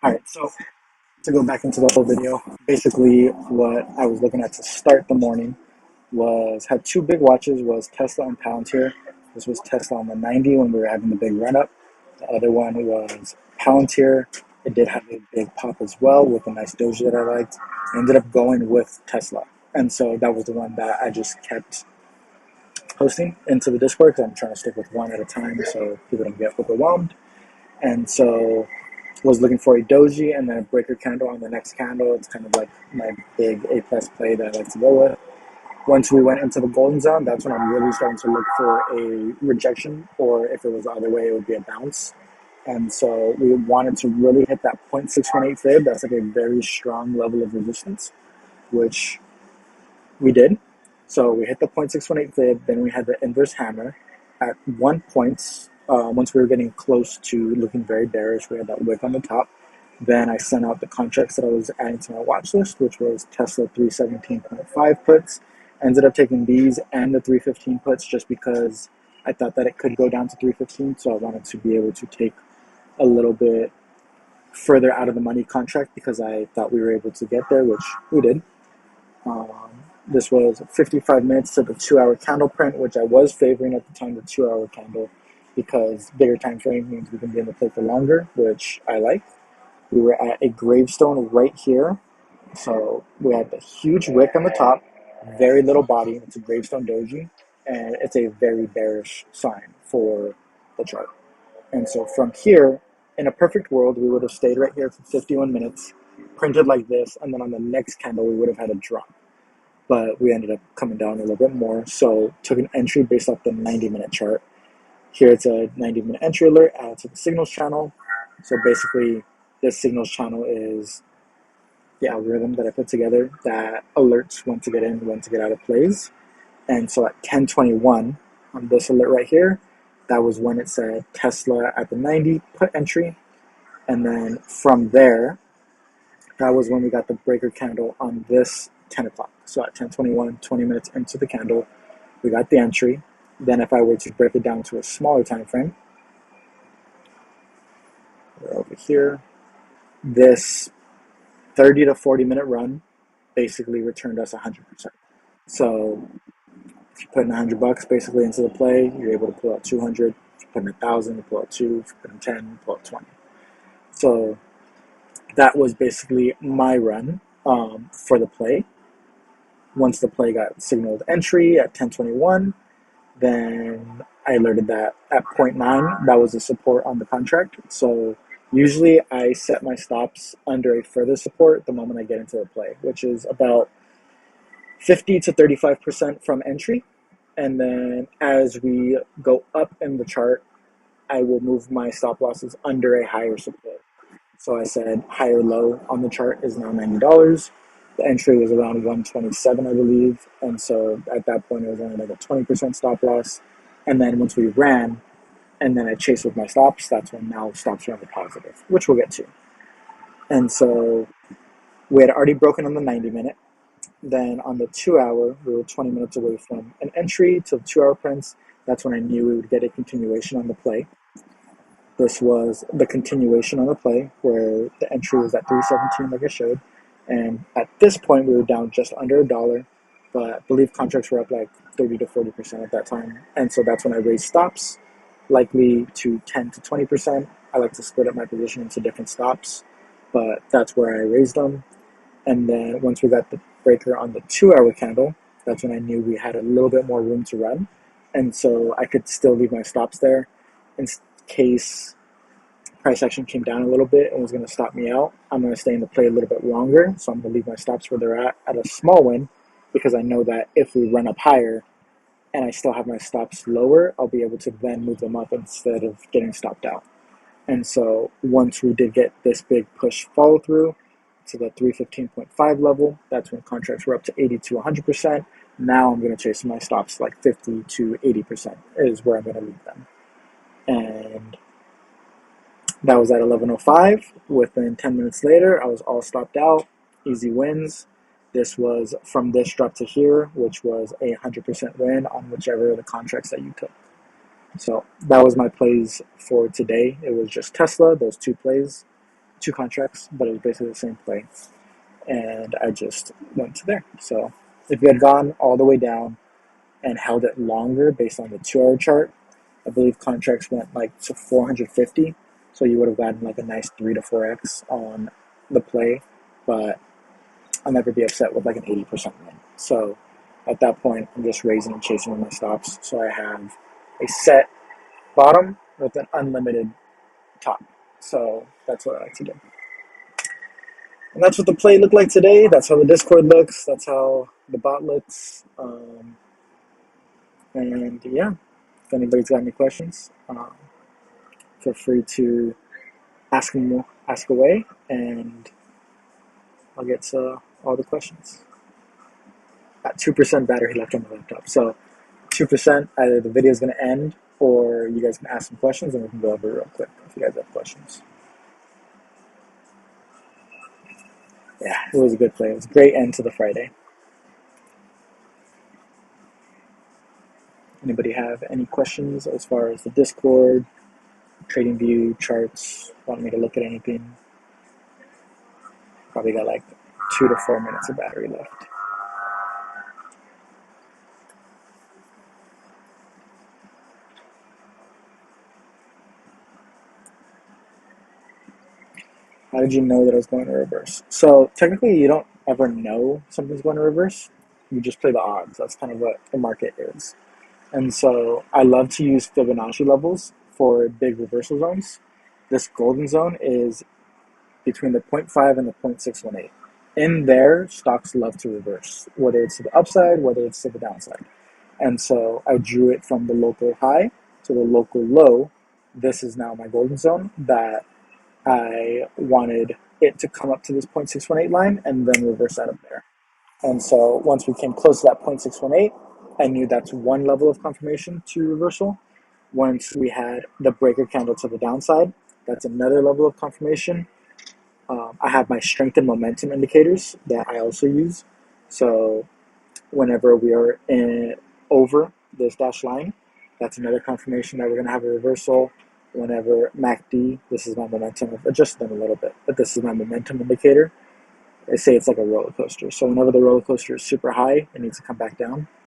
Alright, so to go back into the whole video, basically what I was looking at to start the morning was had two big watches, was Tesla and Palantir. This was Tesla on the 90 when we were having the big run up. The other one was Palantir. It did have a big pop as well with a nice doji that I liked. I ended up going with Tesla. And so that was the one that I just kept posting into the Discord because I'm trying to stick with one at a time so people don't get overwhelmed. And so was looking for a doji and then a breaker candle on the next candle. It's kind of like my big A plus play that I like to go with. Once we went into the golden zone, that's when I'm really starting to look for a rejection, or if it was the other way, it would be a bounce. And so we wanted to really hit that 0.618 fib. That's like a very strong level of resistance, which we did. So we hit the 0.618 fib, then we had the inverse hammer. At one point, once we were getting close to looking very bearish, we had that wick on the top. Then I sent out the contracts that I was adding to my watch list, which was Tesla 317.5 puts. Ended up taking these and the 315 puts just because I thought that it could go down to 315. So I wanted to be able to take a little bit further out of the money contract because I thought we were able to get there, which we did. This was 55 minutes to the 2 hour candle print, which I was favoring at the time, the 2 hour candle, because bigger time frame means we can be in the play for longer, which I like. We were at a gravestone right here. So we had the huge wick on the top, very little body. It's a gravestone doji, and it's a very bearish sign for the chart. And so from here, in a perfect world, we would have stayed right here for 51 minutes, printed like this, and then on the next candle, we would have had a drop. But we ended up coming down a little bit more. So took an entry based off the 90-minute chart. Here it's a 90-minute entry alert, add to the signals channel. So basically, this signals channel is the algorithm that I put together that alerts when to get in, when to get out of plays. And so at 10:21 on this alert right here, that was when it said Tesla at the 90 put entry. And then from there, that was when we got the breaker candle on this 10 o'clock. So at 10:21, 20 minutes into the candle, we got the entry. Then if I were to break it down to a smaller time frame, we're over here, this 30 to 40 minute run basically returned us 100%. So if you put in $100 basically into the play, you're able to pull out 200. If you put in 1,000, you pull out 2. If you put in 10, you pull out 20. So that was basically my run for the play. Once the play got signaled entry at 10:21, then I alerted that at 0.9, that was the support on the contract. So usually I set my stops under a further support the moment I get into the play, which is about 50 to 35% from entry. And then as we go up in the chart, I will move my stop losses under a higher support. So I said higher low on the chart is now $90. The entry was around 127, I believe. And so at that point, it was only like a 20% stop loss. And then once we ran, and then I chased with my stops, that's when now stops are on the positive, which we'll get to. And so we had already broken on the 90-minute. Then on the 2 hour, we were 20 minutes away from an entry to the 2 hour prints. That's when I knew we would get a continuation on the play. This was the continuation on the play where the entry was at 317 like I showed. And at this point, we were down just under $1, but I believe contracts were up like 30 to 40% at that time. And so that's when I raised stops, likely to 10 to 20%. I like to split up my position into different stops, but that's where I raised them. And then once we got the breaker on the 2 hour candle, that's when I knew we had a little bit more room to run. And so I could still leave my stops there in case price action came down a little bit and was going to stop me out. I'm going to stay in the play a little bit longer. So I'm going to leave my stops where they're at a small win, because I know that if we run up higher and I still have my stops lower, I'll be able to then move them up instead of getting stopped out. And so once we did get this big push follow through to the 315.5 level, that's when contracts were up to 80 to 100%. Now I'm going to chase my stops like 50 to 80% is where I'm going to leave them. And that was at 11:05. Within 10 minutes later, I was all stopped out. Easy wins. This was from this drop to here, which was a 100% win on whichever of the contracts that you took. So that was my plays for today. It was just Tesla, those two plays. two contracts, but it was basically the same play, and I just went to there. So if we had gone all the way down and held it longer based on the 2 hour chart, I believe contracts went like to 450. So you would have gotten like a nice 3 to 4x on the play, but I'll never be upset with like an 80% win. So at that point, I'm just raising and chasing with my stops. So I have a set bottom with an unlimited top. So that's what I like to do. And that's what the play looked like today. That's how the Discord looks. That's how the bot looks. And yeah, if anybody's got any questions, feel free to ask away, and I'll get to all the questions. Got 2% battery left on the laptop. So 2%, either the video is going to end or you guys can ask some questions and we can go over it real quick if you guys have questions. Yeah, it was a good play. It was a great end to the Friday. Anybody have any questions as far as the Discord, trading view, charts, want me to look at anything? Probably got like 2 to 4 minutes of battery left. How did you know that I was going to reverse? So technically you don't ever know something's going to reverse. You just play the odds. That's kind of what the market is. And so I love to use Fibonacci levels for big reversal zones. This golden zone is between the 0.5 and the 0.618. In there, stocks love to reverse, whether it's to the upside, whether it's to the downside. And so I drew it from the local high to the local low. This is now my golden zone that I wanted it to come up to this 0.618 line and then reverse out of there. And so once we came close to that 0.618, I knew that's one level of confirmation to reversal. Once we had the breaker candle to the downside, that's another level of confirmation. I have my strength and momentum indicators that I also use. So whenever we are over this dashed line, that's another confirmation that we're going to have a reversal. Whenever MACD, this is my momentum, I've adjusted them a little bit, but this is my momentum indicator. I say it's like a roller coaster. So whenever the roller coaster is super high, it needs to come back down.